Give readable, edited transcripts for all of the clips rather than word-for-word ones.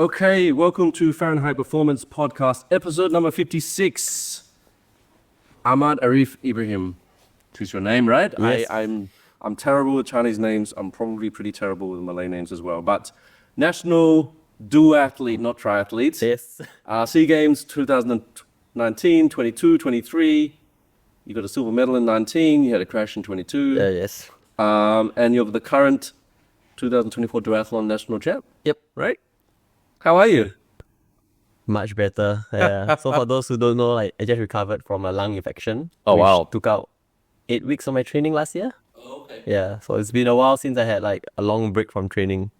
Okay, welcome to Fahrenheit Performance Podcast, episode number 56. Ahmad Arif Ibrahim. Choose your name, right? Yes. I'm terrible with Chinese names. I'm probably pretty terrible with Malay names as well. But national duathlete, not triathlete. Yes. SEA Games 2019, 22, 23. You got a silver medal in 19. You had a crash in 22. Yes. And you're the current 2024 duathlon national champ. Yep. Right? How are you? Much better. Yeah. So for those who don't know, I just recovered from a lung infection. Oh, which wow. Took out 8 weeks of my training last year. Oh, okay. Yeah. So it's been a while since I had a long break from training.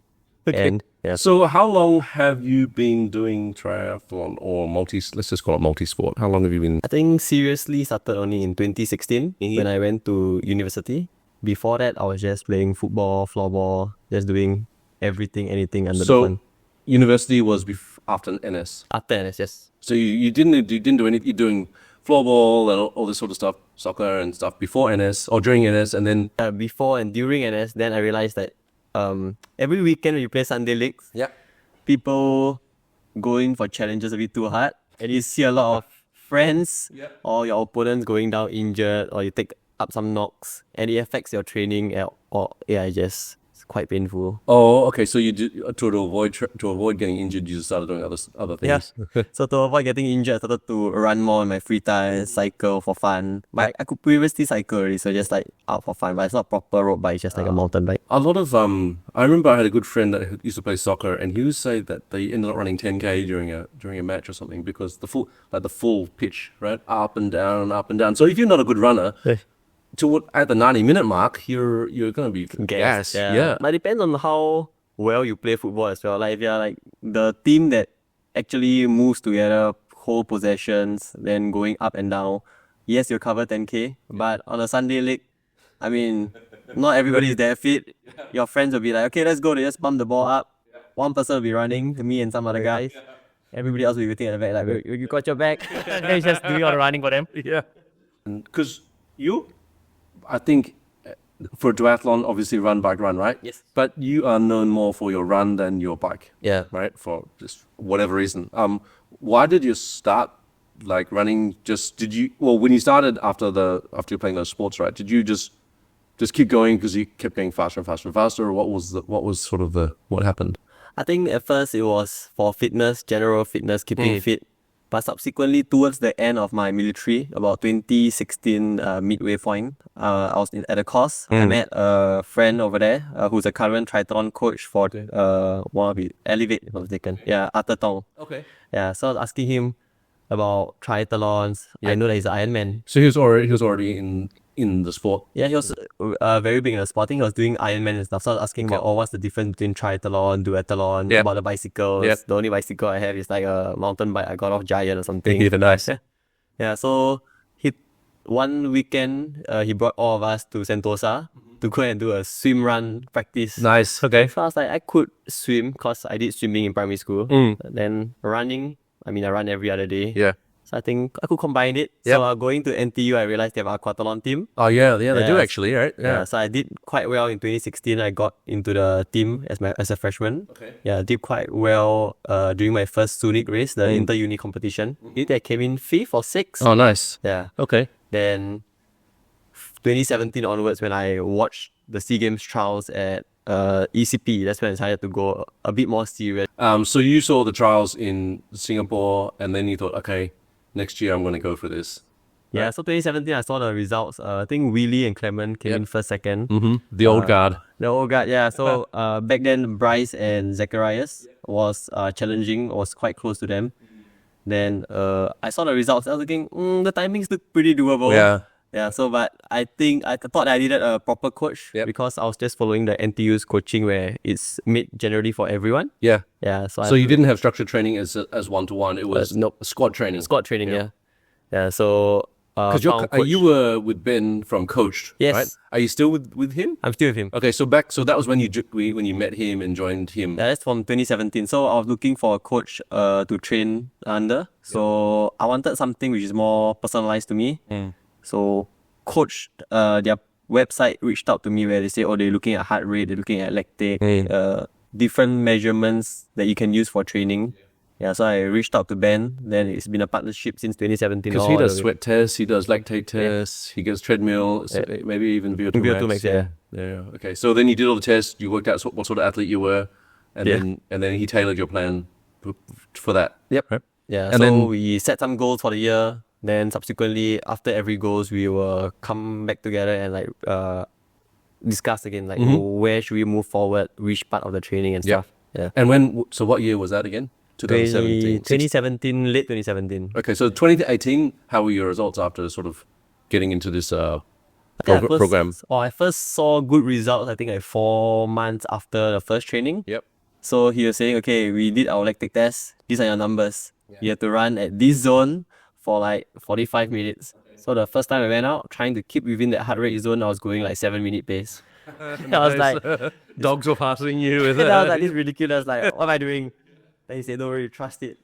Okay. And yeah. So how long have you been doing triathlon or let's just call it multi-sport? How long have you been? I think seriously started only in 2016 when I went to university. Before that, I was just playing football, floorball, just doing everything, anything under the sun. University was after NS. After NS, yes. So you didn't do anything. You're doing floorball and all this sort of stuff, soccer and stuff before NS or during NS, and then Before and during NS, then I realized that every weekend when you play Sunday leagues, people going for challenges a bit too hard, and you see a lot of friends or your opponents going down injured, or you take up some knocks, and it affects your training. It's quite painful. Oh, okay. So you did to avoid getting injured, you just started doing other things. Yeah. So to avoid getting injured, I started to run more in my free time, cycle for fun. But I could previously cycle already, so just out for fun. But it's not proper road bike, it's just like a mountain bike. A lot of I remember I had a good friend that used to play soccer, and he would say that they ended up running 10K during a match or something because the full pitch, right, up and down, up and down. So if you're not a good runner, at the 90-minute mark, you're gonna be gassed. Yeah. But it depends on how well you play football as well. Like if you're the team that actually moves together, hold possessions, then going up and down. Yes, you'll cover 10K, but on a Sunday league, I mean, not everybody is that fit. Your friends will be like, okay, let's go. They just pump the ball up. One person will be running, me and some other guys. Everybody else will be waiting at the back, like, you got your back. Then you just doing all the running for them. Yeah. Because I think for duathlon, obviously run, bike, run, right? Yes. But you are known more for your run than your bike. Yeah. Right? For just whatever reason. Why did you start running? When you started after you're playing those sports, right? Did you just keep going because you kept getting faster and faster and faster, or what happened? I think at first it was for fitness, general fitness, keeping fit. But subsequently, towards the end of my military, about 2016 midway point, I was at a course. I met a friend over there who's a current triathlon coach for one of the Elevate, if I'm mistaken. Yeah, Arthur Tong. Okay. Yeah, so I was asking him about triathlons. I know that he's an Ironman. So he was already in the sport. Yeah, he was very big in the sport. I think he was doing Ironman and stuff. So I was asking about, what's the difference between triathlon, duathlon, about the bicycles. Yep. The only bicycle I have is like a mountain bike I got off Giant or something. Even nice. Yeah, so one weekend, he brought all of us to Sentosa to go and do a swim run practice. Nice. Okay. So I was like, I could swim because I did swimming in primary school. Then running, I run every other day. Yeah. So I think I could combine it. Yep. So going to NTU, I realized they have a aquathlon team. Oh yeah, they do actually, right? Yeah. So I did quite well in 2016. I got into the team as a freshman. Okay. Yeah, I did quite well during my first Sunic race, the inter-uni competition. I came in 5th or 6th. Oh, nice. Yeah. Okay. Then 2017 onwards, when I watched the SEA Games trials at ECP, that's when I decided to go a bit more serious. So you saw the trials in Singapore, and then you thought, okay, next year I'm going to go for this. Yeah, so 2017 I saw the results. I think Willie and Clement came in first, second. The old guard. The old guard, yeah. So back then Bryce and Zacharias was challenging, was quite close to them. Then I saw the results. I was thinking, the timings look pretty doable. Yeah. Yeah, so but I thought I needed a proper coach because I was just following the NTU's coaching where it's made generally for everyone. Yeah. Yeah. So you didn't have structured training as one-to-one. It was squad training. Squad training, yeah. Yeah, so because you were with Ben from Coached, yes. right? Are you still with him? I'm still with him. Okay, so that was when you met him and joined him. Yeah, that's from 2017. So I was looking for a coach to train under. So I wanted something which is more personalized to me. So Coached, their website reached out to me where they say, they're looking at heart rate, they're looking at lactate, different measurements that you can use for training. Yeah, so I reached out to Ben. Then it's been a partnership since 2017. Because he all does the way. sweat tests, he does lactate tests, he goes treadmill, so maybe even VO2 VO2 max. max, yeah. Yeah. Okay. So then you did all the tests. You worked out what sort of athlete you were, and then he tailored your plan for that. Yep. Right? Yeah, And so then- we set some goals for the year. Then subsequently, after every goals, we will come back together and like discuss again, like where should we move forward, which part of the training and Yeah. stuff. Yeah. And when? So what year was that again? 2017. 2017, late 2017. Okay. So 2018. How were your results after sort of getting into this I think program? I first saw good results, I think like 4 months after the first training. Yep. So he was saying, okay, we did our lactic test. These are your numbers. You have to run at this zone for like 45 minutes. So the first time I went out, trying to keep within that heart rate zone, I was going like 7-minute pace. I was like, Dogs were passing you with and I was like, this is ridiculous. Like, what am I doing? Then he said, don't worry, trust it.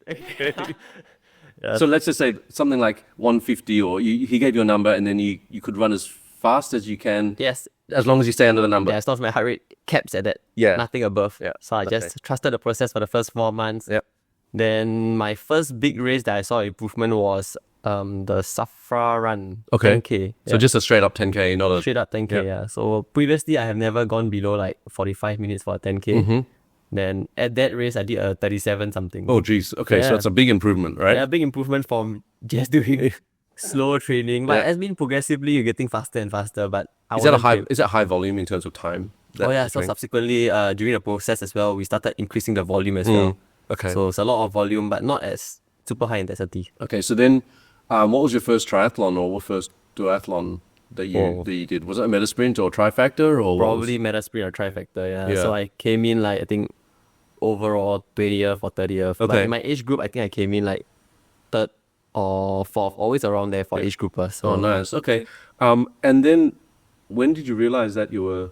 So let's just say something like 150, or he gave you a number, and then you could run as fast as you can, Yes. as long as you stay under the number. Yeah, as long as my heart rate caps at that. Yeah. Nothing above. Yeah. So I just trusted the process for the first 4 months. Yep. Then my first big race that I saw improvement was the Safra run. Okay. 10K. So just a straight up 10K, not a... Straight up 10K, Yeah. yeah. So previously I have never gone below like 45 minutes for a 10K. Then at that race I did a 37 something. Oh, geez. Okay, so Yeah. that's a big improvement, right? Yeah, a big improvement from just doing slow training. But Yeah. as been progressively you're getting faster and faster. But I Is that a wasn't high? trained. Is that high volume in terms of time? Oh yeah, so train? subsequently during the process as well, we started increasing the volume as well. Okay. So it's a lot of volume, but not as super high intensity. Okay, so then, what was your first triathlon or first duathlon that you did? Was it a meta sprint or trifecta or what was- Probably meta sprint or trifecta, yeah. Yeah. So I came in like, I think, overall 20th or 30th. But Okay. in my age group, I think I came in like 3rd or 4th, always around there for age groupers. So Oh, nice. Okay. And then when did you realize that you were,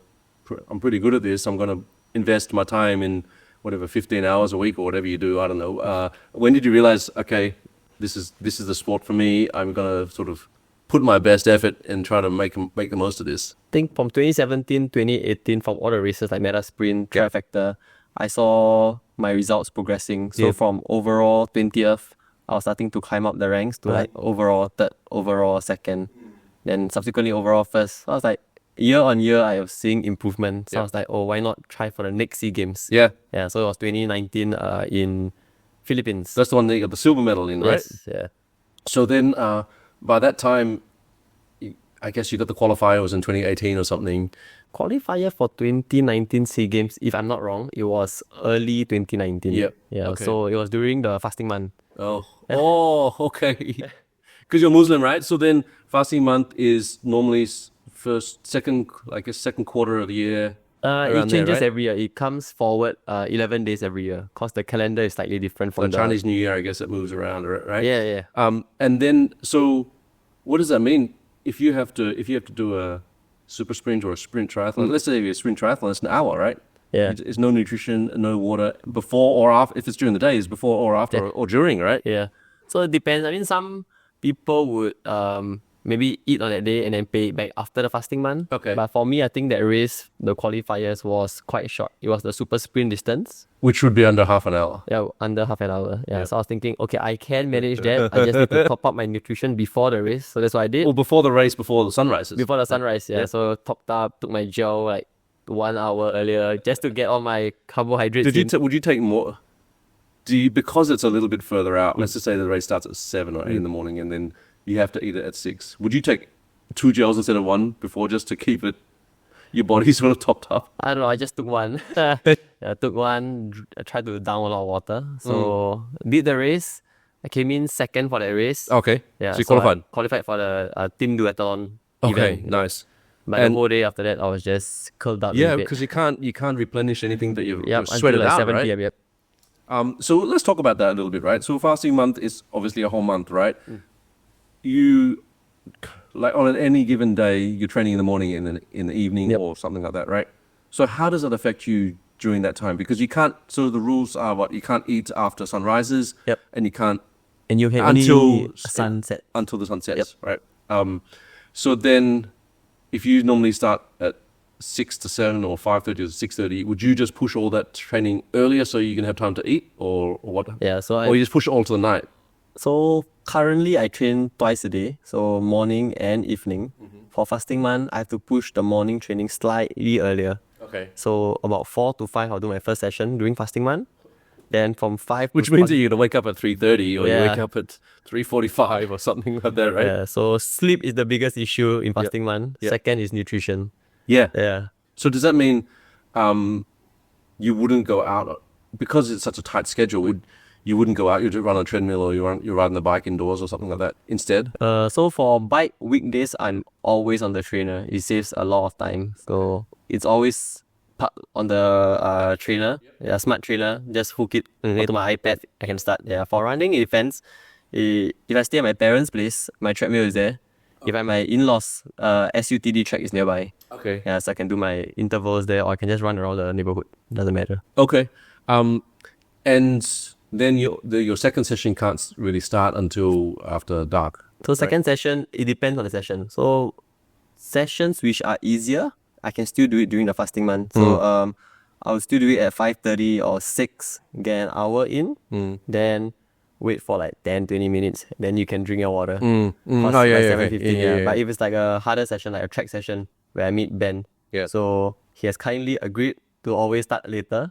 I'm pretty good at this, I'm going to invest my time in whatever, 15 hours a week or whatever you do, I don't know. When did you realize, okay, this is the sport for me, I'm going to sort of put my best effort and try to make the most of this? I think from 2017, 2018, from all the races like meta sprint, trifecta, I saw my results progressing. So from overall 20th, I was starting to climb up the ranks to like overall 3rd, overall 2nd, then subsequently overall 1st. So I was like, year on year, I was seeing improvement. So I was like, oh, why not try for the next SEA Games? Yeah. Yeah, so it was 2019 in Philippines. That's the one that you got the silver medal in, right? Yes, yeah. So then, by that time, I guess you got the qualifier was in 2018 or something. Qualifier for 2019 SEA Games, if I'm not wrong, it was early 2019. Yep. Yeah, Okay. so it was during the fasting month. Oh, okay. Because you're Muslim, right? So then fasting month is normally second quarter of the year. It around there, changes right? every year. It comes forward 11 days every year because the calendar is slightly different from The Chinese New Year, I guess it moves around, right? Yeah, yeah. And then, so what does that mean? If you have to do a super sprint or a sprint triathlon, let's say you're a sprint triathlon, it's an hour, right? Yeah. It's no nutrition, no water before or after. If it's during the day, it's before or after or during, right? Yeah. So it depends. I mean, some people would maybe eat on that day and then pay it back after the fasting month. Okay. But for me, I think that race, the qualifiers was quite short. It was the super sprint distance. Which would be under half an hour. Yeah, under half an hour. Yeah. So I was thinking, okay, I can manage that. I just need to top up my nutrition before the race. So that's what I did. Well, before the race, before the sun rises. Before the sunrise, yeah. So topped up, took my gel like 1 hour earlier just to get all my carbohydrates Did you in. would you take more? Because it's a little bit further out. Let's just say the race starts at 7 or 8 in the morning, and then you have to eat it at 6. Would you take 2 gels instead of 1 before, just to keep it your body sort of topped up? I don't know, I just took one. Yeah, I took one, I tried to down a lot of water. So did the race. I came in second for that race. Okay. Yeah, So you I qualified. qualified for the team duathlon Okay. event. Nice. But And- the whole day after that, I was just curled up in Yeah, bed. because you can't replenish anything that you've Yep, sweated until like out, 7 right? p.m. Yep. So let's talk about that a little bit, right? So fasting month is obviously a whole month, right? You, like on any given day, you're training in the morning and in the evening Yep. or something like that, right? So how does that affect you during that time? Because you can't. So the rules are what? You can't eat after sun rises. Yep. And you can't And you can Until only sunset. until the sun sets, right? So then, if you normally start at 6 to 7 or 5:30 to 6:30, would you just push all that training earlier so you can have time to eat, or what? Yeah, so Or you just push it all to the night? So currently I train twice a day, so morning and evening. For fasting month, I have to push the morning training slightly earlier. Okay. So about 4 to 5, I'll do my first session during fasting month. Then from 5 Which to means that you're going to wake up at 3:30 or you Yeah. wake up at 3:45 or something like that, right? Yeah, so sleep is the biggest issue in fasting month. Yep. Second is nutrition. Yeah. Yeah. So does that mean you wouldn't go out because it's such a tight schedule? You wouldn't go out? You'd run on a treadmill or you're riding the bike indoors or something like that instead? So for bike weekdays, I'm always on the trainer. It saves a lot of time. So it's always on the trainer, smart trainer. Just hook it onto my iPad. I can start. Yeah, for running, it depends. If I stay at my parents' place, my treadmill is there. If I'm at my in-laws, SUTD track is nearby. Okay. Yeah, so I can do my intervals there, or I can just run around the neighborhood. Doesn't matter. Okay. And then your second session can't really start until after dark. So second session, it depends on the session. So sessions which are easier, I can still do it during the fasting month. So I'll still do it at 5:30 or 6, get an hour in, then wait for like 10-20 minutes, then you can drink your water. Oh, By yeah, 7:15, yeah. But if it's like a harder session, like a track session where I meet Ben, so he has kindly agreed to always start later.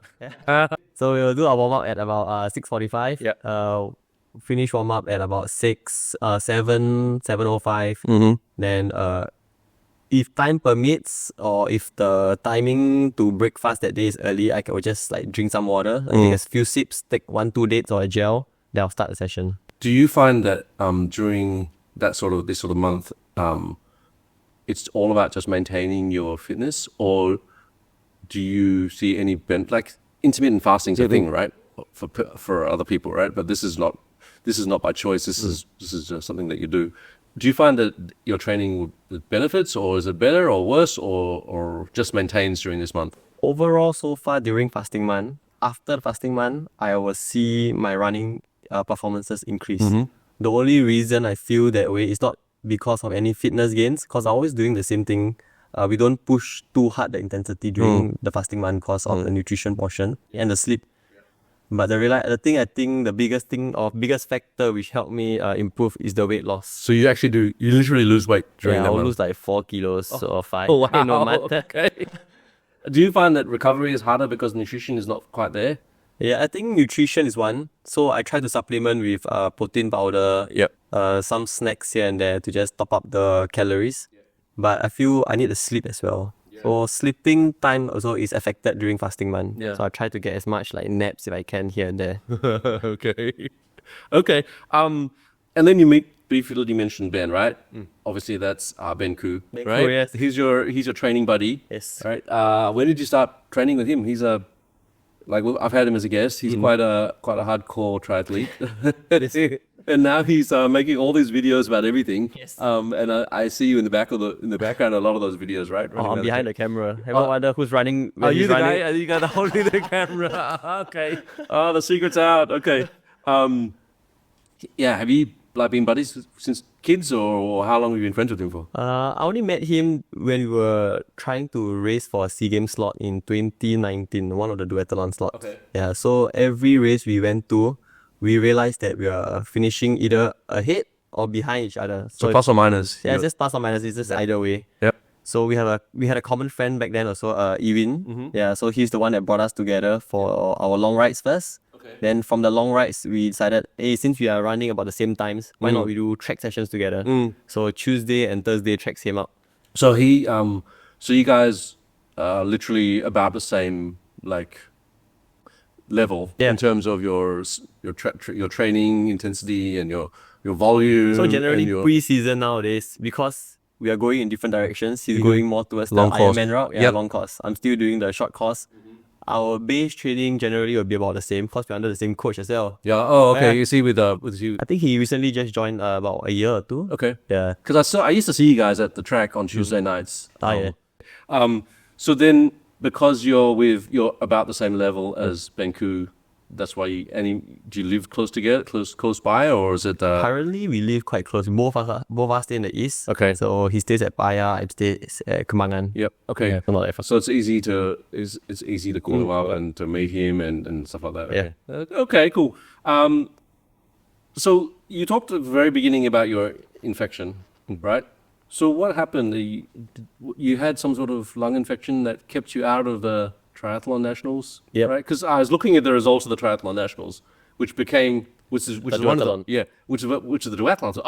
So we'll do our warm up at about 6:45. Finish warm up at about 7:05. Then if time permits, or if the timing to break fast that day is early, I can just like drink some water, take a few sips, take 1-2 dates or a gel, then I'll start the session. Do you find that during this sort of month, it's all about just maintaining your fitness, or do you see any like intermittent fasting is a thing, right? For other people, right? But this is not by choice. This is just something that you do. Do you find that your training with benefits, or is it better or worse, or just maintains during this month? Overall, so far during fasting month, after the fasting month, I will see my running performances increase. The only reason I feel that way is not because of any fitness gains, because I'm always doing the same thing. We don't push too hard the intensity during the fasting month because of the nutrition portion and the sleep. But the biggest factor which helped me improve is the weight loss. So you literally lose weight during that I'll month? lose like 4 kilos or 5 Oh, wow. in a month. Okay. Do you find that recovery is harder because nutrition is not quite there? Yeah, I think nutrition is one. So I try to supplement with protein powder, some snacks here and there to just top up the calories. But I feel I need to sleep as well. So sleeping time also is affected during fasting month. So I try to get as much like naps if I can here and there. Okay. And then you briefly mentioned Ben, right? Obviously that's Ben Koo, right? Koo, yes. He's your training buddy. Yes. Right. When did you start training with him? He's I've had him as a guest. He's quite a hardcore triathlete. And now he's making all these videos about everything. Yes. And I see you in the background a lot of those videos, right? I'm behind the camera. Everyone wonder who's running. Are when you he's the running. guy? Are you the guy holding the camera? Okay. Oh, the secret's out. Okay. Yeah. Have you been buddies since kids, or how long have you been friends with him for? I only met him when we were trying to race for a SEA Games slot in 2019, one of the duathlon slots. Okay. Yeah, so every race we went to, we realized that we are finishing either ahead or behind each other. So plus or minus. Yeah, it's just plus or minus. It's just either way. Yep. So we had a common friend back then also, Ewin. Yeah, so he's the one that brought us together for our long rides first. Okay. Then from the long rides, we decided, hey, since we are running about the same times, why not we do track sessions together? So Tuesday and Thursday tracks came out. So so you guys are literally about the same level in terms of your training intensity and your volume. So generally and pre-season nowadays, because we are going in different directions, he's going more towards Long the course. Ironman route, long course. I'm still doing the short course. Our base training generally will be about the same because we're under the same coach as well. Yeah. Oh, okay. Yeah. You see with you. I think he recently just joined about a year or two. Okay. Yeah. Because I used to see you guys at the track on Tuesday nights. Yeah. So then, because you're about the same level as Ben Koo, that's why do you live close together, close by, or is it? Currently, we live quite close. Both of us stay in the east. Okay. So he stays at Paya, I stay at Kemangan. Yep. Okay. Yeah, so not that far. So it's easy to call him up and to meet him and stuff like that. Okay. Yeah. Okay. Cool. So you talked at the very beginning about your infection, right? So what happened? You had some sort of lung infection that kept you out of the triathlon nationals, Yep. right? Because I was looking at the results of the triathlon nationals, which is one of duathlon. which is the duathlon. So,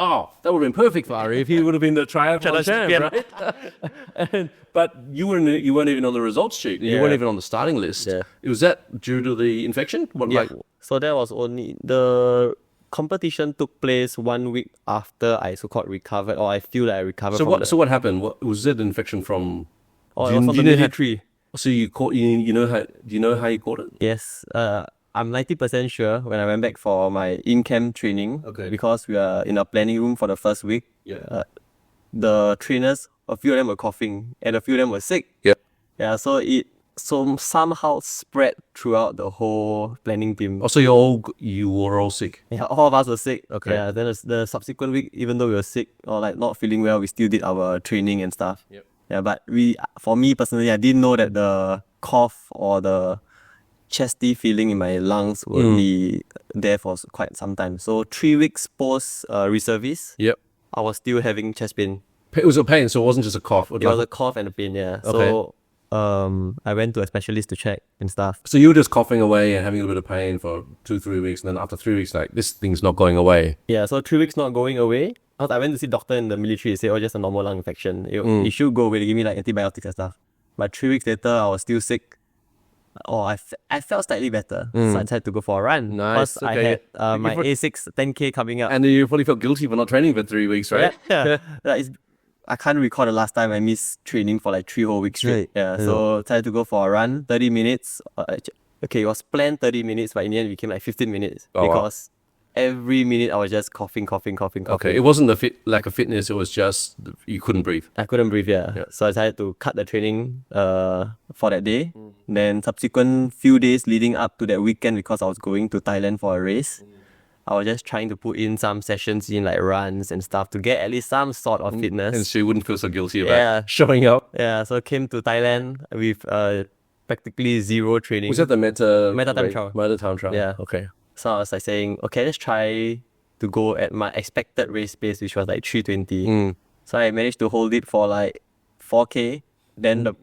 that would have been perfect for Arif. He would have been the triathlon champ, right? But you weren't even on the results sheet. You Yeah. weren't even on the starting list. Yeah. Was that due to the infection? What, Yeah. like, So that was only the competition took place 1 week after I so-called recovered, or I feel like I recovered. so what happened? What was it? Infection from? Oh, do it was you- from do the you know how- military. So you caught you know how do you know how you caught it? Yes. I'm 90% sure when I went back for my in-camp training. Okay. Because we are in a planning room for the first week. Yeah. The trainers, a few of them were coughing and a few of them were sick. Yeah. Yeah. So it somehow spread throughout the whole planning team. Oh, so you were all sick. Yeah, all of us were sick. Okay. Yeah, then the subsequent week, even though we were sick or like not feeling well, we still did our training and stuff. Yep. Yeah, but for me personally, I didn't know that the cough or the chesty feeling in my lungs would be there for quite some time. So 3 weeks post reservice, Yep. I was still having chest pain. It was a pain, so it wasn't just a cough. It was a cough and a pain, yeah. Okay. So I went to a specialist to check and stuff. So you were just coughing away and having a little bit of pain for 2-3 weeks, and then after 3 weeks, like, this thing's not going away. Yeah, so 3 weeks not going away. I went to see doctor in the military. He said, oh, just a normal lung infection. It should go away. They give me like antibiotics and stuff. But 3 weeks later, I was still sick. Oh, I felt slightly better. So I decided to go for a run. Nice, Plus, okay. I had my A6 10K coming up. And you probably felt guilty for not training for 3 weeks, right? Yeah. I can't recall the last time I missed training for like 3 whole weeks straight. Right. Yeah, so decided to go for a run, 30 minutes. Okay, it was planned 30 minutes, but in the end it became like 15 minutes. Oh, wow. Because every minute I was just coughing. Okay, it wasn't lack of fitness, it was just you couldn't breathe. I couldn't breathe, yeah. So I decided to cut the training for that day. Then subsequent few days leading up to that weekend, because I was going to Thailand for a race, I was just trying to put in some sessions in like runs and stuff to get at least some sort of fitness. And so you wouldn't feel so guilty about Yeah. showing up. Yeah, so I came to Thailand with practically zero training. Was that the Meta Time trial? Meta Time trial. Yeah. Okay. So I was like saying, okay, let's try to go at my expected race pace, which was like 3:20. So I managed to hold it for like 4K. Then the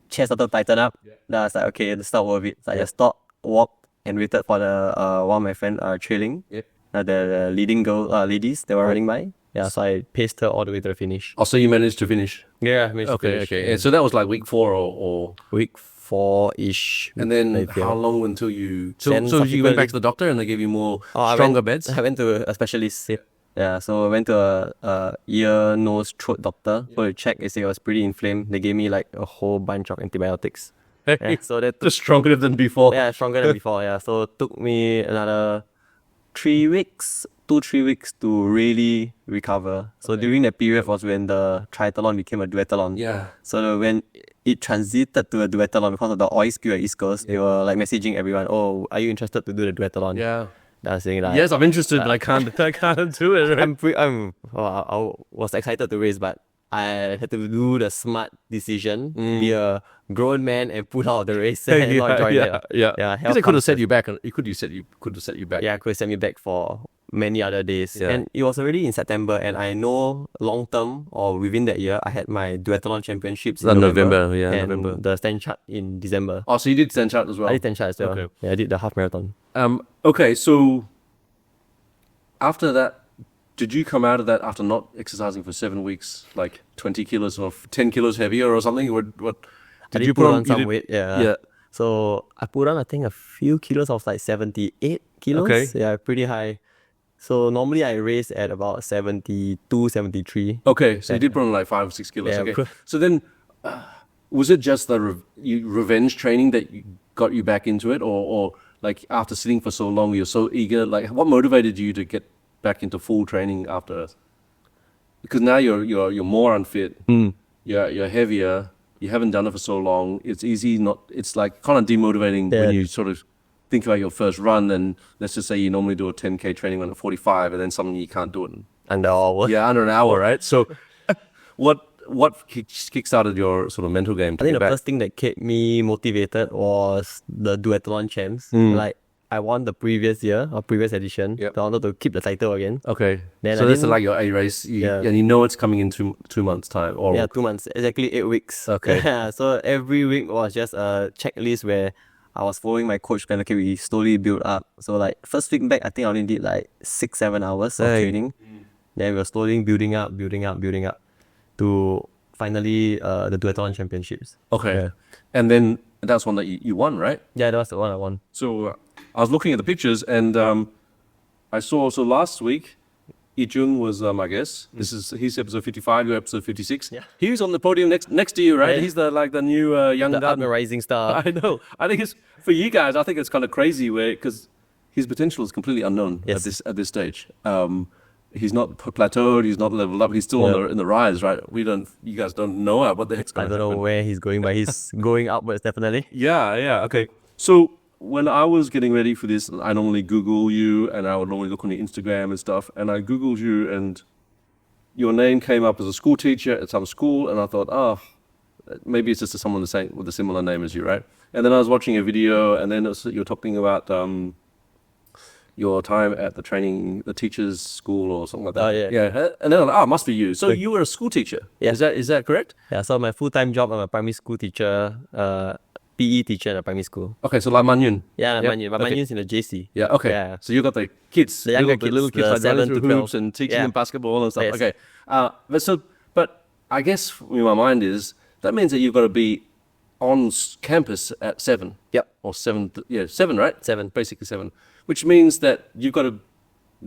chest started to tighten up. Then I was like, okay, it's not worth it. So I just stopped, walked, and waited for the one of my friend trailing. Yep. The leading ladies that were running by. Yeah, so I paced her all the way to the finish. Oh, so you managed to finish. Yeah, I managed to Okay, finish. okay. And so that was like week 4 or Week 4-ish. and then I feel. how long until you Then so you went back subsequently- to the doctor and they gave you more Oh, stronger beds? I went to a specialist. Yeah, so I went to a ear, nose, throat doctor. So they checked, they said it was pretty inflamed. They gave me like a whole bunch of antibiotics. Yeah, so that took, Just stronger than before. yeah, stronger than before. Yeah, so it took me another 3 weeks, 2-3 weeks to really recover. So during that period was when the triathlon became a duathlon. Yeah. So when it transited to a duathlon because of the oil spill at East Coast, they were like messaging everyone, oh, are you interested to do the duathlon? Yeah. I was saying like, Yes, I'm interested, but I can't do it. Right? I was excited to race, but I had to do the smart decision, be a grown man and pull out of the race and not join it. Yeah. Yeah, Because health they could have comes set you back. You could have set you back. Yeah, could send me back for many other days. Yeah. And it was already in September, and I know long term or within that year, I had my duathlon championships in November, yeah, and November. the stand chart in December. Oh, so you did stand chart as well. I did stand chart as well. Okay. Yeah, I did the half marathon. Okay, so after that, did you come out of that after not exercising for 7 weeks, like 20 kilos or 10 kilos heavier or something? What I did put on some you did- weight, yeah. Yeah. So I put on, I think, a few kilos. I was like 78 kilos. Okay. Yeah, pretty high. So normally I race at about 72, 73. Okay, so you did put on like 5 or 6 kilos. Yeah. Okay. So then, was it just the revenge training that got you back into it, or like after sitting for so long, you're so eager? Like, what motivated you to get back into full training after? Because now you're more unfit. You're heavier. You haven't done it for so long. It's easy. It's like kind of demotivating Yeah. when you sort of think about your first run, and let's just say you normally do a 10K training run at 45, and then suddenly you can't do it. Under hour. Yeah, under an hour, right? So, what kickstarted your sort of mental game? I think the first thing that kept me motivated was the duathlon champs. Like I won the previous year or previous edition. Yep. So I wanted to keep the title again. Okay. Then So I this is didn't- like your A race, Yeah. and you know it's coming in 2 months' time. Or Yeah, 2 months, exactly 8 weeks. Okay. Yeah, so every week was just a checklist where I was following my coach plan. Okay, we slowly build up. So like first week back, I think I only did like 6-7 hours of training. Then we were slowly building up to finally the duathlon championships. Okay. Yeah. And then that's one that you won, right? Yeah, that was the one I won. So I was looking at the pictures, and I saw. So last week, Ijun was my guest. He's episode 55. You're episode 56. Yeah. He was on the podium next to you, right? Yeah. He's the new young The gun. rising star. I know. I think it's for you guys. I think it's kind of crazy because his potential is completely unknown Yes. at this stage. He's not plateaued. He's not leveled up. He's still in the rise, right? You guys don't know what the heck's I going to don't happen. know where he's going, but he's going upwards definitely. Yeah. Okay. So when I was getting ready for this, I normally Google you, and I would normally look on your Instagram and stuff. And I Googled you, and your name came up as a school teacher at some school, and I thought, maybe it's just someone with a similar name as you, right? And then I was watching a video, and then you were talking about your time at the teachers' school or something like that. Oh, yeah. Yeah. And then I thought, it must be you. So you were a school teacher. Yeah. Is that correct? Yeah, so my full-time job, I'm a primary school teacher, PE teacher in a primary school. Okay. So like Manyun. Yeah, Yep. Manjun, but Okay. Manjun's in the JC. Yeah, okay. Yeah. So you got the kids, The younger the little kids, kids the like running 7 to through 12. hoops and teaching Yeah. them basketball and stuff. Yes. Okay. But I guess in my mind is that means that you've got to be on campus at 7. Yep. Or 7, 7, right? 7. Basically 7. Which means that you've got to,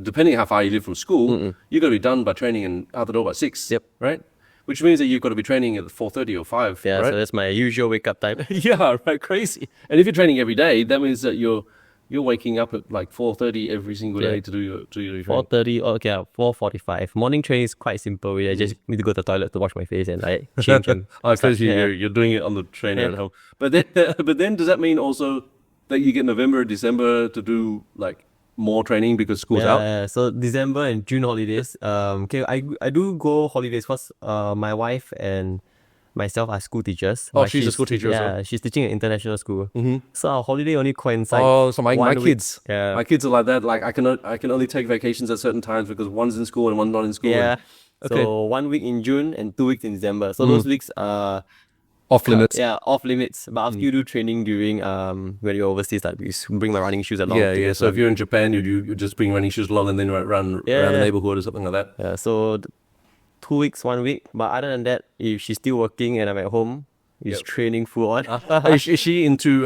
depending how far you live from school, you've got to be done by training and out the door by 6. Yep. Right? Which means that you've got to be training at 4:30 or 5. Yeah, right? so that's my usual wake-up time. Yeah, right, crazy. And if you're training every day, that means that you're waking up at like 4:30 every single day to do your training. 4:30, okay, 4:45. Morning training is quite simple. I just need to go to the toilet to wash my face and like change. And Oh, because stuff. Yeah. you're doing it on the trainer Yeah. at home. But then does that mean also that you get November, December to do like more training because school's out? Yeah, so December and June holidays. Okay, I do go holidays because my wife and myself are school teachers. Oh, but she's a school teacher Yeah, also. she's teaching at international school. So our holiday only coincides. Oh, so my 1 week. kids, Yeah. my kids are like that. Like I can only take vacations at certain times because one's in school and one's not in school. Yeah. And- okay. So 1 week in June and 2 weeks in December. So those weeks are Off limits. yeah, off limits. But I'll still do training during when you're overseas. Like we bring my running shoes along. Yeah. So if you're in Japan, you just bring running shoes along and then run around the neighborhood or something like that. Yeah, so 2 weeks, 1 week. But other than that, if she's still working and I'm at home, it's Yep. training full on. Is she into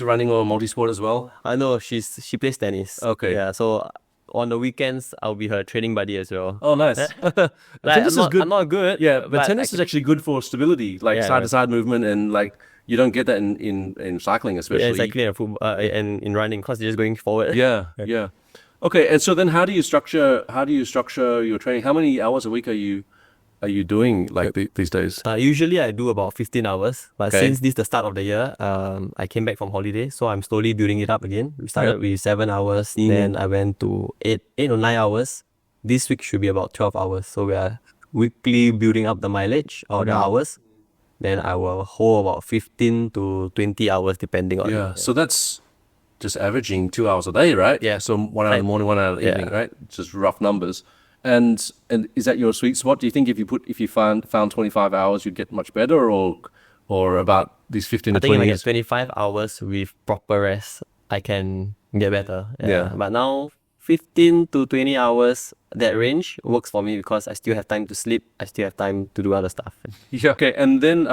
running or multi-sport as well? I know she plays tennis. Okay. Yeah, so on the weekends I'll be her training buddy as well. Oh, nice. Like, tennis is good. I'm not good. Yeah, but tennis is actually good for stability, like Yeah, side-to-side movement, and like you don't get that in cycling, especially. yeah, exactly. And football and in running, because you're just going forward. Yeah. Okay, and so then how do you structure your training? How many hours a week are you doing like these days? Usually I do about 15 hours, but Okay. since this is the start of the year, I came back from holiday, so I'm slowly building it up again. We started with 7 hours, then I went to 8 or 9 hours. This week should be about 12 hours. So we are weekly building up the mileage or the hours. Then I will hold about 15 to 20 hours depending on Yeah, so that's just averaging 2 hours a day, right? Yeah. So 1 hour in the morning, 1 hour in the Yeah. evening, right? Just rough numbers. And is that your sweet spot? Do you think if you found 25 hours, you'd get much better, or about these 15 I to think if 20 I get minutes? 25 hours with proper rest, I can get better. Yeah. But now 15 to 20 hours, that range works for me because I still have time to sleep. I still have time to do other stuff. Yeah. Okay. And then,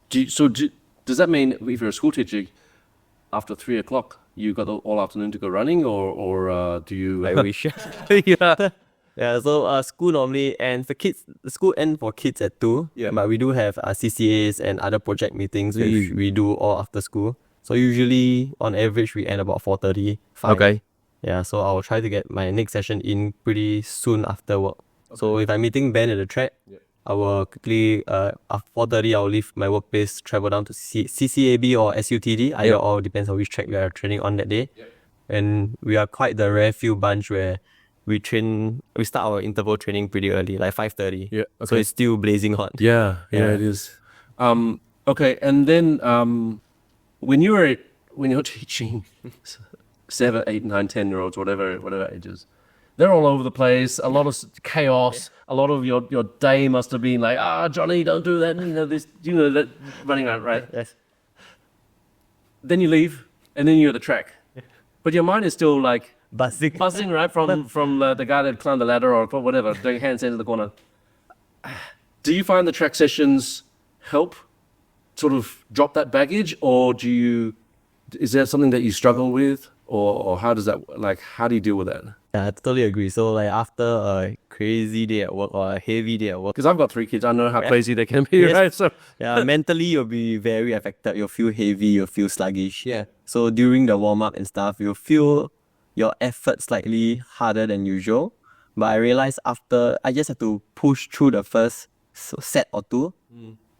does that mean if you're a school teacher, after 3 o'clock, you got all afternoon to go running, or do you? I wish. Yeah. Yeah, so school normally ends for kids. The school ends for kids at 2. Yeah. But we do have CCAs and other project meetings which we do all after school. So usually on average we end about 4:30. Okay. Yeah, so I'll try to get my next session in pretty soon after work. So if I'm meeting Ben at the track, I will quickly, after 4:30, I'll leave my workplace, travel down to CCAB or SUTD. Either or, depends on which track we are training on that day. And we are quite the rare few bunch where we start our interval training pretty early, like 5:30. Yeah, So okay. it's still blazing hot. Yeah, it is. Okay, and then when you're teaching 7, 8, 9, 10-year-olds, whatever ages, they're all over the place. A lot of chaos. A lot of your day must have been like, Johnny, don't do that. That running around, right? Yes. Then you leave, and then you're at the track, but your mind is still like Buzzing. right from the guy that climbed the ladder or whatever, doing handstands in the corner. Do you find the track sessions help sort of drop that baggage, or is there something that you struggle with, or how do you deal with that? Yeah, I totally agree. So like after a crazy day at work or a heavy day at work, Because I've got 3 kids, I know how crazy they can be, Yes. right? So yeah, mentally you'll be very affected. You'll feel heavy, you'll feel sluggish. Yeah. So during the warm up and stuff, you'll feel your effort slightly harder than usual. But I realized after I just have to push through the first set or two,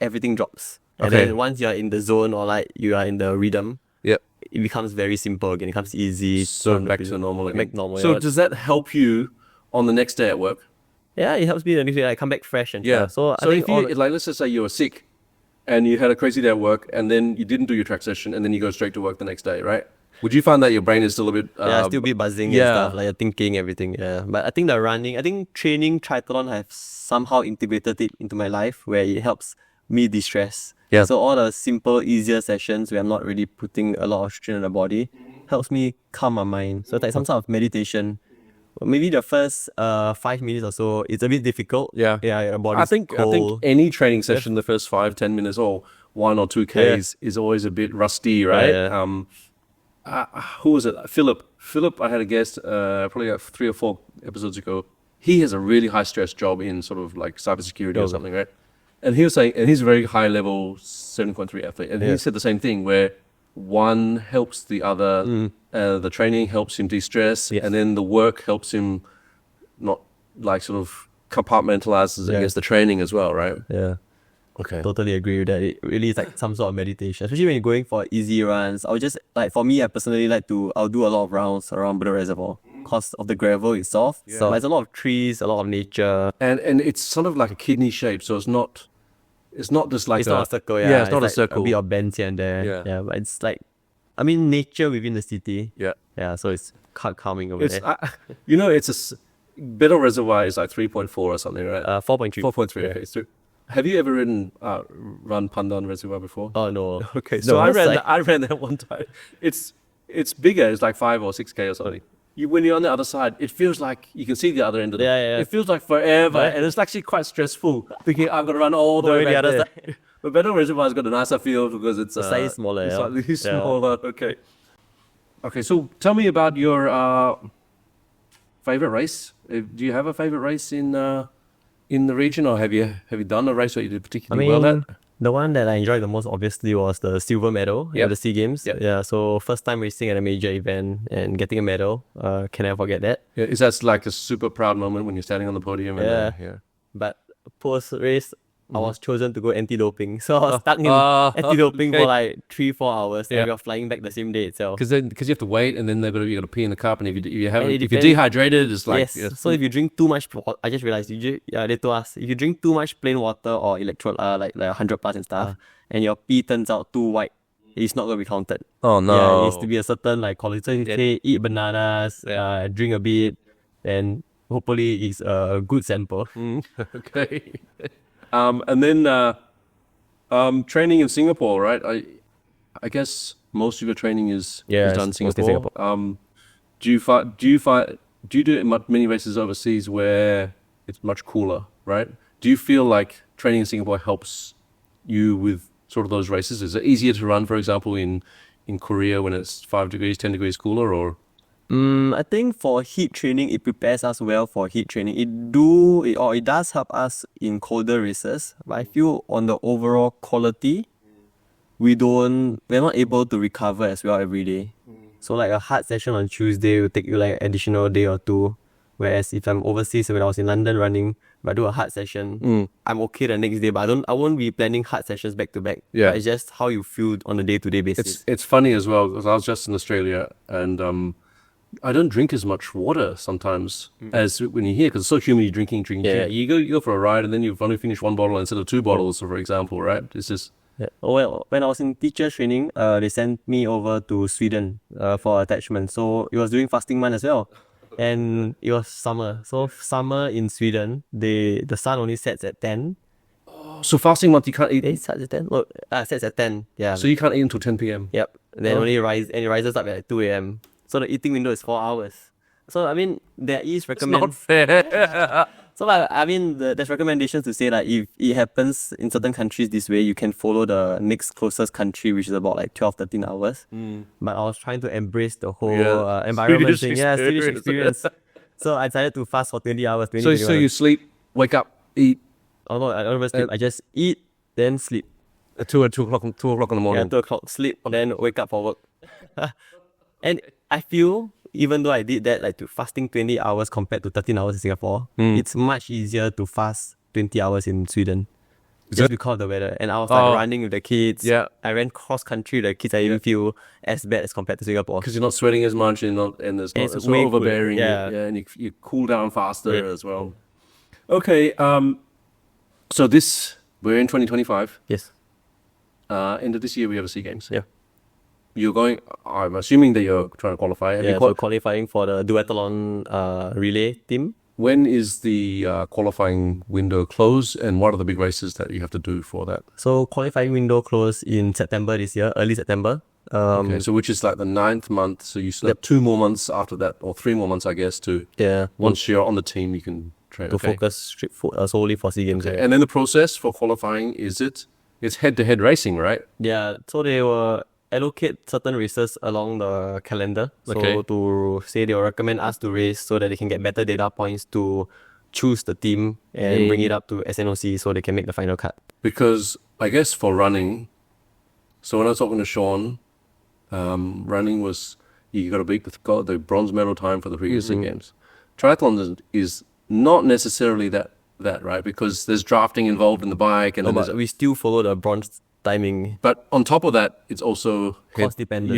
everything drops. And Okay. then once you're in the zone or like you are in the rhythm, yep. it becomes very simple again. It becomes easy. So back to normal again. Back normal. So yeah. does that help you on the next day at work? Yeah, it helps me the next day. I come back fresh and Yeah. stuff. So I So think if you like, let's just say you were sick, and you had a crazy day at work, and then you didn't do your track session, and then you go straight to work the next day, right? Would you find that your brain is still a bit? still be buzzing yeah. and stuff, like you're thinking everything. Yeah, but I think training triathlon have somehow integrated it into my life where it helps me de-stress. Yeah. So all the simple, easier sessions where I'm not really putting a lot of strain on the body helps me calm my mind. So it's like some sort of meditation. Maybe the first 5 minutes or so, it's a bit difficult. Yeah. Your body's I think cold. any training session, the first 5-10 minutes or 1 or 2 Ks is always a bit rusty, right? Yeah. Who was it? Philip, I had a guest probably 3 or 4 episodes ago. He has a really high stress job in sort of like cybersecurity or something, right? And he was saying, and he's a very high level 7.3 athlete, and he said the same thing where one helps the other. The training helps him de-stress, and then the work helps him not like sort of compartmentalizes against the training as well, right? Yeah. Okay. Totally agree with that. It really is like some sort of meditation, especially when you're going for easy runs. I'll just like, for me, I personally I'll do a lot of rounds around Bedok Reservoir because of the gravel itself. So there's a lot of trees, a lot of nature. And it's sort of like a kidney shape, so it's not just like It's not a circle, yeah. Yeah, it's not a like circle. A bit of bends here and there. Yeah. Yeah, but it's like, I mean, nature within the city. Yeah. Yeah, so it's calming over It's there. it's Bedok Reservoir is like 3.4 or something, right? 4.3. 4.3. Okay. So have you ever run Pandan Reservoir before? Oh, no. Okay, No, so I it's ran like- I ran that one time. It's bigger. It's like 5 or 6K or something. When you're on the other side, it feels like you can see the other end of it. Yeah. It feels like forever, Right. and it's actually quite stressful. Thinking I've got to run all the way the back other there. side. But Bedok Reservoir's got a nicer feel because it's slightly smaller, It's yeah. slightly Yeah. smaller. Okay. Okay. So tell me about your favorite race. Do you have a favorite race in the region, or have you done a race that you did I particularly mean, well at? the one that I enjoyed the most obviously was the silver medal Yep. at the SEA Games. Yep. Yeah, so first time racing at a major event and getting a medal. Can I forget that? Yeah, is that like a super proud moment when you're standing on the podium? Yeah. And, But post race, I was chosen to go anti-doping. So I was stuck in anti-doping okay. for like 3-4 hours. Yeah. And we were flying back the same day itself. Because you have to wait, and then you got to pee in the cup, and if you haven't, And it if you're depends- dehydrated, it's like Yes. So if you drink too much, I just realized they told us if you drink too much plain water or electrolyte, like 100 plus and stuff, and your pee turns out too white, it's not gonna be counted. Oh no. Yeah, it needs to be a certain like quality. So you say eat bananas, drink a bit, then hopefully it's a good sample. Okay. And then training in Singapore, right? I guess most of your training is Yeah, done in it's mostly Singapore. Do you do many races overseas where it's much cooler, right? Do you feel like training in Singapore helps you with sort of those races? Is it easier to run, for example, in Korea when it's 5 degrees, 10 degrees cooler, or? I think for heat training, it prepares us well for heat training. It does help us in colder races, but I feel on the overall quality, we're not able to recover as well every day. So like a hard session on Tuesday will take you like additional day or two. Whereas if I'm overseas, when I was in London running, if I do a hard session, I'm okay the next day, but I won't be planning hard sessions back to back. Yeah. But it's just how you feel on a day-to-day basis. It's funny as well because I was just in Australia and I don't drink as much water sometimes as when you're here because it's so humid. You're drinking. Yeah. You go for a ride and then you've only finished one bottle instead of two bottles, for example, right? It's just Yeah. Well, when I was in teacher training, they sent me over to Sweden for attachment. So it was during fasting month as well. And it was summer. So summer in Sweden, the sun only sets at 10. so fasting month you can't eat. It starts at 10? Look, sets at 10. Yeah. So you can't eat until 10 p.m. Yep. Then only it rises up at 2 a.m. So the eating window is 4 hours. So I mean, there is Not fair. So I mean, there's recommendations to say that if it happens in certain countries this way, you can follow the next closest country, which is about like 12, 13 hours. But I was trying to embrace the whole environment Swedish thing. Yeah, Swedish experience. experience. So I decided to fast for 20 hours. 20, So 21 you hours. sleep, wake up, eat Oh no, I don't ever sleep. I just eat, then sleep. at 2 o'clock in the Yeah, morning. 2 o'clock, sleep, then wake up for work. And I feel, even though I did that, like to fasting 20 hours compared to 13 hours in Singapore, it's much easier to fast 20 hours in Sweden. Just because of the weather. And I was like running with the kids. Yeah. I ran cross country with the kids. I didn't feel as bad as compared to Singapore. Because you're not sweating as much and it's not It's it's way not cooler. overbearing. Yeah. And you cool down faster Yeah. as well. Okay, so we're in 2025. Yes. End of this year we have a SEA Games. Yeah. You're going. I'm assuming that you're trying to qualify. Have you Yeah, so qualifying for the duathlon relay team. when is the qualifying window close, and what are the big races that you have to do for that? So qualifying window closed in September this year, early September. Okay, so which is like the 9th month. So you still have 2 more months after that, or 3 more months, I guess. To Yeah. once you're on the team, you can train. To Okay. focus solely for SEA Games. Okay. And then the process for qualifying it's head-to-head racing, right? Yeah, so they will allocate certain races along the calendar. Okay. So to say they will recommend us to race so that they can get better data points to choose the team and bring it up to SNOC so they can make the final cut. Because I guess for running, so when I was talking to Sean, running was you got the bronze medal time for the previous SEA Games. Triathlon is not necessarily that right, because there's drafting involved in the bike and then But we still follow the bronze timing. but on top of that, it's also Course dependent.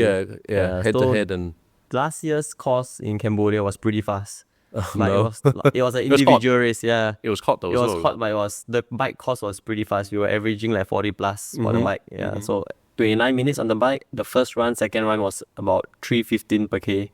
Yeah, head to so head and Last year's course in Cambodia was pretty fast. But no. it was an was hot. individual race, yeah. it was hot though. It as was well. hot, but the bike course was pretty fast. We were averaging like 40 plus for the bike. Yeah. So 29 minutes on the bike. The first run, second run was about 3:15 per K.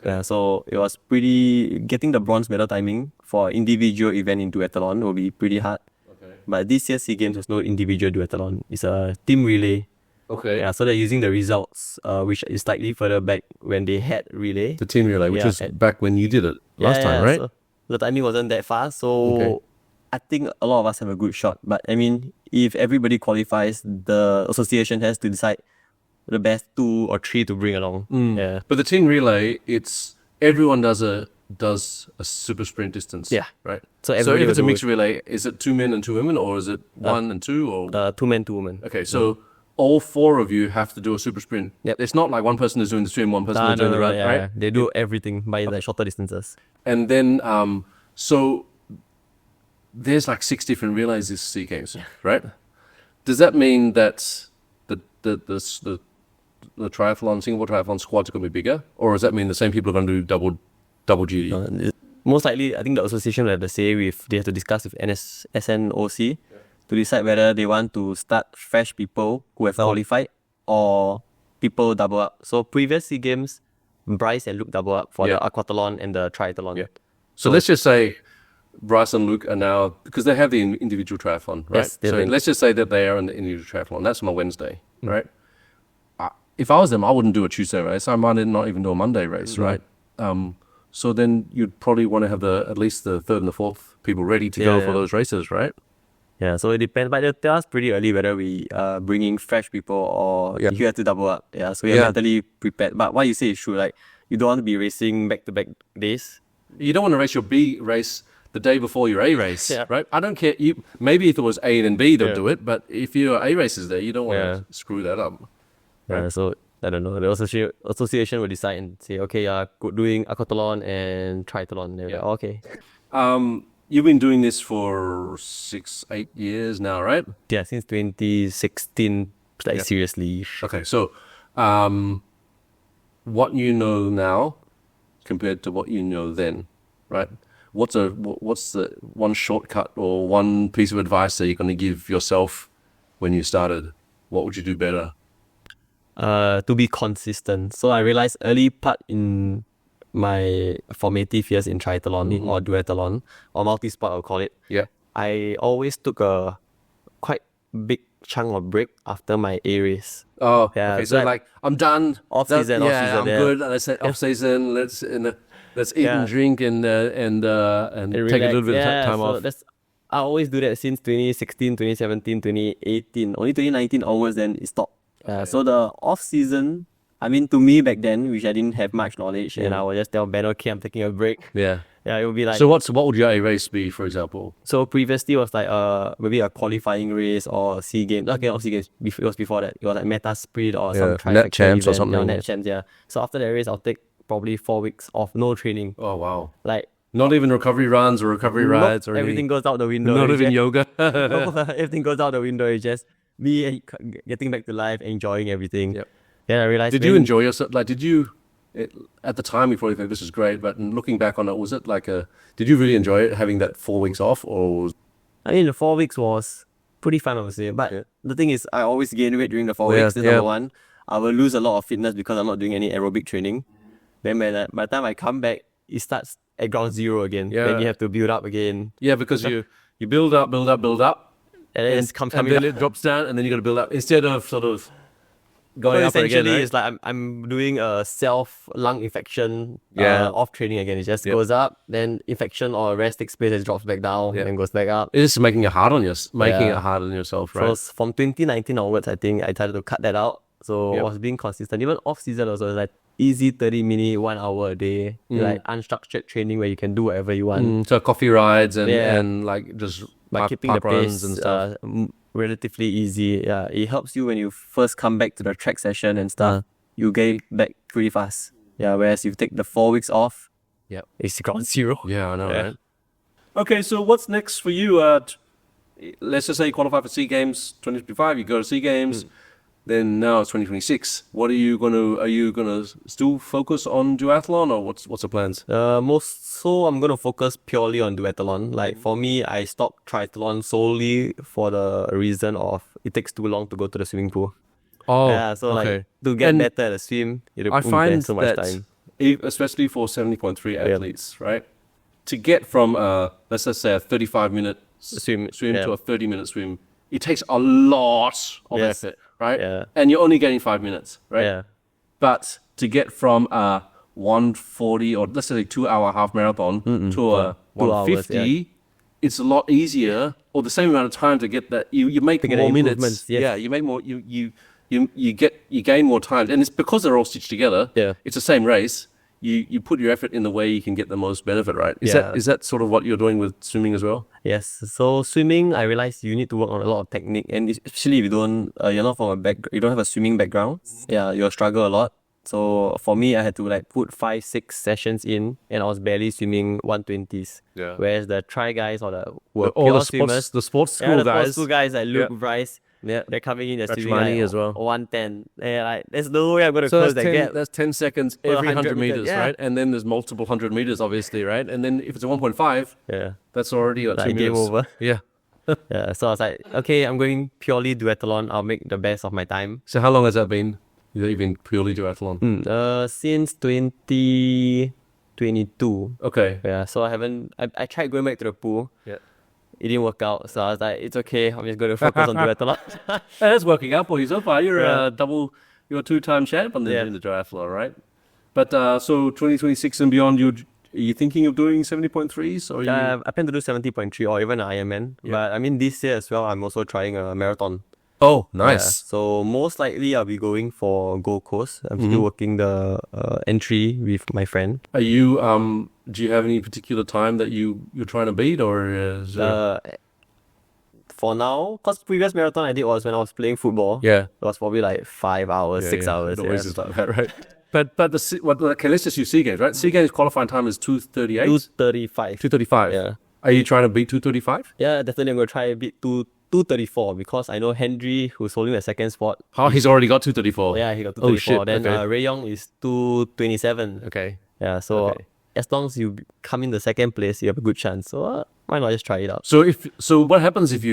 Yeah, so it was pretty getting the bronze medal timing for individual event in duathlon will be pretty hard. Okay. But this year's SEA Games was no individual duathlon. It's a team relay. Okay. Yeah, so they're using the results, which is slightly further back when they had relay. The team relay, which Yeah, was back when you did it last time, right? So the timing wasn't that fast, so Okay. I think a lot of us have a good shot. But I mean, if everybody qualifies, the association has to decide the best 2 or 3 to bring along. Yeah. But the team relay, it's everyone does a super sprint distance. Yeah. Right. So So everybody if it's a will do mixed relay, is it 2 men and 2 women, or is it 1 and 2? Or 2 men, 2 women. okay, so all 4 of you have to do a super sprint. Yep. It's not like one person is doing the swim, one person is doing the run, yeah, right? They do everything by the shorter distances. And then so there's like 6 different relays this SEA Games, right? Does that mean that the triathlon, Singapore triathlon squads are going to be bigger, or does that mean the same people are going to do double duty? Most likely, I think the association will have to say they have to discuss with SNOC to decide whether they want to start fresh people who have qualified or people double up. So previous SEA Games, Bryce and Luke double up for Yeah. the aquathlon and the triathlon. Yeah. So let's just say Bryce and Luke are now, because they have the individual triathlon, right? Yes, So they're in. let's just say that they are in the individual triathlon. That's on a Wednesday, right? If I was them, I wouldn't do a Tuesday race. I might not even do a Monday race, right? So then you'd probably want to have at least the 3rd and the 4th people ready to go for yeah. those races, right? Yeah, so it depends. But they tell us pretty early whether we are bringing fresh people or you have to double up. Yeah, so you're mentally prepared. But what you say is true. Like, you don't want to be racing back-to-back days. You don't want to race your B race the day before your A race, Yeah. right? I don't care. Maybe if it was A and then B, they'll do it. But if your A race is there, you don't want to screw that up. Yeah, so I don't know. The association will decide and say, okay, doing aquathlon and triathlon. They're like, okay. You've been doing this for 6-8 years now, right? Yeah, since 2016, like seriously. Okay, so what you know now compared to what you know then, right? What's the one shortcut or one piece of advice that you're going to give yourself when you started? What would you do better? To be consistent. So I realized early part in my formative years in triathlon or duathlon or multi-sport, I'll call it. Yeah. I always took a quite big chunk of break after my A race. Oh, Yeah, okay. so So like I'm done. Off season, I'm yeah. good. Let's say off season. Let's eat and drink and take a little bit of time off. I always do that since 2016, 2017, 2018. Only 2019 onwards, then it stopped. So the off season, I mean, to me back then, which I didn't have much knowledge, and I would just tell Ben, okay, I'm taking a break. Yeah. Yeah, it would be like. So what would your A race be, for example? So previously it was like maybe a qualifying race or SEA Games. Okay, not SEA Games. It was before that. It was like Meta Sprint or some Net Champs or event. something. Net Champs, yeah. So after that race, I'll take probably 4 weeks off, no training. Oh wow. Like Not even recovery runs or recovery rides or everything goes out the window. Not It's even just- yoga. No, everything goes out the window. It's just me getting back to life, enjoying everything. Yep. Then I realized. Did you enjoy yourself? Like, at the time you probably think this is great, but looking back on it, was it like did you really enjoy it having that 4 weeks off, or? I mean, the 4 weeks was pretty fun, I would say. But the thing is, I always gain weight during the 4 weeks. This is number one. I will lose a lot of fitness because I'm not doing any aerobic training. Then by the time I come back, it starts at ground zero again. Yeah. Then you have to build up again. Yeah, because you build up, and And then it's coming then up. it drops down, and then you got to build up instead of sort of going So up again. essentially, Right? it's like I'm doing a self lung infection off training again. It just Yep. goes up, then infection or rest takes place, it drops back down, then goes back up. It's just making it hard on yourself, So right? from 2019 onwards, I think I tried to cut that out. So I was being consistent. Even off season also, it's like easy 30-minute, 1 hour a day, like unstructured training where you can do whatever you want. So coffee rides and like just By keeping the park runs pace and stuff. relatively easy. Yeah, it helps you when you first come back to the track session and stuff. You get back pretty fast. Yeah, whereas you take the 4 weeks off, it's ground zero. Yeah, I know, Yeah. right? Okay, so what's next for you? Let's just say you qualify for SEA Games 2025. You go to SEA Games. Then now it's 2026. Are you gonna still focus on duathlon, or what's the plans? So I'm gonna focus purely on duathlon. Like for me, I stopped triathlon solely for the reason of it takes too long to go to the swimming pool. Oh, Yeah, so like to get And better at the swim, you have I to find invest so much that, time. especially for 70.3 athletes, right? To get from let's just say a 35-minute Swim, to a 30-minute swim, it takes a lot of Yes. effort, right? Yeah. And you're only getting 5 minutes, right? Yeah. But to get from a 140 or let's say 2-hour half marathon to a 150, 2 hours, it's a lot easier or the same amount of time to get that. You make get more minutes. improvements, yes. Yeah, you make more. You gain more time, and it's because they're all stitched together. Yeah. It's the same race. You put your effort in the way you can get the most benefit, right? Yeah. Is that sort of what you're doing with swimming as well? Yes. So swimming, I realized you need to work on a lot of technique, and especially if you don't, you're not from you don't have a swimming background. Yeah, you'll struggle a lot. So for me, I had to like put 5-6 sessions in, and I was barely swimming 120s. Yeah. Whereas the tri guys or the All pure the swimmers, sports school the guys. sports school guys like Luke, Bryce, they're coming in, they're swimming Rachmani like as well. 110. They're like, there's no way I'm gonna So close that gap. that's 10 seconds For every 100 100 meters, meters, yeah. right? And then there's multiple 100 meters, obviously, right? And then if it's a 1.5, Yeah. that's already like 2 Like game minutes. over. Yeah. Yeah. So I was like, okay, I'm going purely duathlon. I'll make the best of my time. So how long has that been? You've been purely duathlon? Since 2022. Okay. Yeah, so I tried going back to the pool. Yeah. It didn't work out. So I was like, it's okay. I'm just going to focus on duathlon. That's working out for you so far. You're you're a 2-time champ in Yeah. the triathlon, right? But so 2026 and beyond, are you thinking of doing 70.3s or I plan to do 70.3 or even an Ironman. But I mean, this year as well, I'm also trying a marathon. Oh, Yeah, nice. so most likely I'll be going for Gold Coast. I'm still working the entry with my friend. Are you do you have any particular time that you're trying to beat, or is for now, because previous marathon I did was when I was playing football. Yeah. It was probably like 5 hours, 6 hours. It always yeah. is like that, right? But okay, let's just use SEA Games, right? SEA Games qualifying time is 2:38? 2:35. 2:35. Yeah. Are you trying to beat 2:35? Yeah, definitely I'm going to try a bit 2:34 because I know Henry, who's holding the second spot. Oh, he's already got 2:34. Yeah, he got Oh, 2:34. shit. Then Okay. Ray Yong is 2:27. Okay. Yeah, so Okay. as long as you come in the second place, you have a good chance. So why not just try it out? So what happens if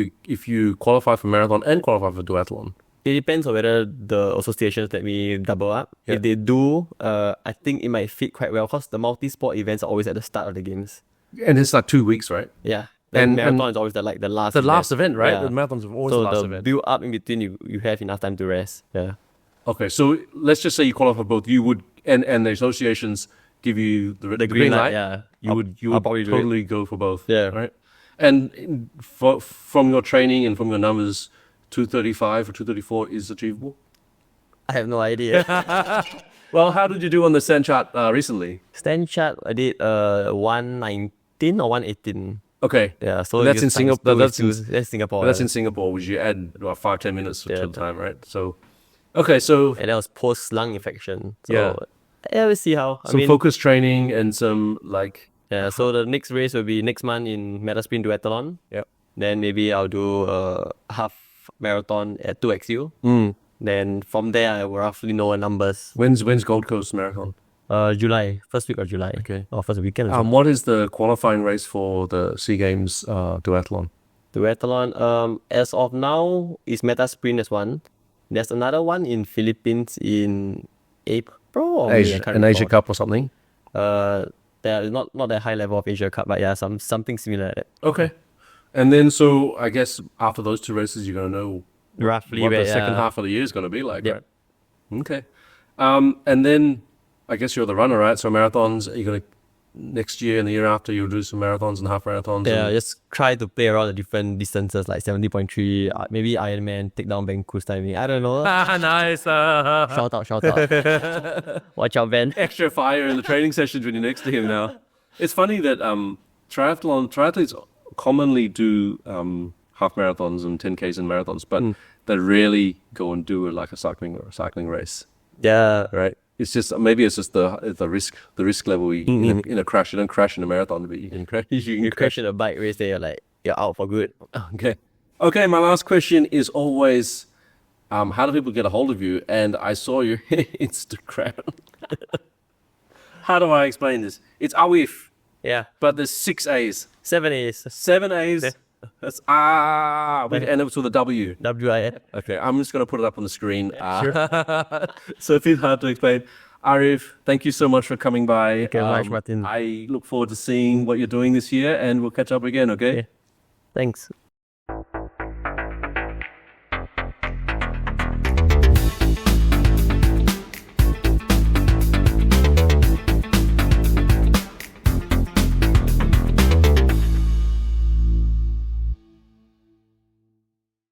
you qualify for marathon and qualify for duathlon? It depends on whether the associations let me double up. Yeah. If they do, I think it might fit quite well because the multi-sport events are always at the start of the games. And it's like 2 weeks, right? Yeah. Then And- marathon and is always the last The last event, right? Yeah. The marathons are always So the last the event. build up in between, you have enough time to rest. Yeah. Okay, so let's just say you qualify for both. You would, and the associations give you the green light. Yeah. You I'll would probably do it. totally go for both. Yeah. Right. And from your training and from your numbers, 2:35 or 2:34 is achievable. I have no idea. Well, how did you do on the stand chart recently? Stand chart, I did 119 or 118. Okay. Yeah, so That's you in times Singapore. two That's is in, that's Singapore. that's in Singapore, which you add about 5-10 minutes to Yeah. the time, right? So, okay, so And that was post lung infection. So Yeah. yeah, we'll see how. some focus training and some like Yeah, so the next race will be next month in Metasprint Duathlon. Yep. Then maybe I'll do a half marathon at 2XU. Then from there, I will roughly know the numbers. when's Gold Coast Marathon? July, first week of July. Okay. Or first weekend. Or something. What is the qualifying race for the SEA Games duathlon? Duathlon, as of now, is Metasprint as one. There's another one in Philippines in April or May, I Asia, can't an Asia recall. Cup or something? There is not that high level of Asia Cup, but yeah, something similar like that. Okay. And then, so I guess after those two races, you're going to know Roughly what where, the second half of the year is going to be like, Yeah. right? Okay. And then I guess you're the runner, right? So marathons, you're going to, next year and the year after, you'll do some marathons and half marathons. Yeah, and- just try to play around the different distances like 70.3, maybe Ironman, take down Ben Cruz timing. I don't know. Nice. Shout out. Watch out, Ben. extra fire in the training sessions when you're next to him now. It's funny that triathletes commonly do half marathons and 10Ks and marathons, but they rarely go and do like a cycling race, Yeah. right? It's just the risk level in a crash. You don't crash in a marathon, but you can crash. You crash in a bike race, then you're out for good. Okay. My last question is always, how do people get a hold of you? And I saw your Instagram. How do I explain this? It's Arif, Yeah. but there's 6 A's, 7 A's. 7 A's. That's and it's with a W. WIF. Okay, I'm just gonna put it up on the screen. So if it's hard to explain, Arif, thank you so much for coming by. Thank you very much, Martin. I look forward to seeing what you're doing this year, and we'll catch up again. Okay. Yeah. Thanks.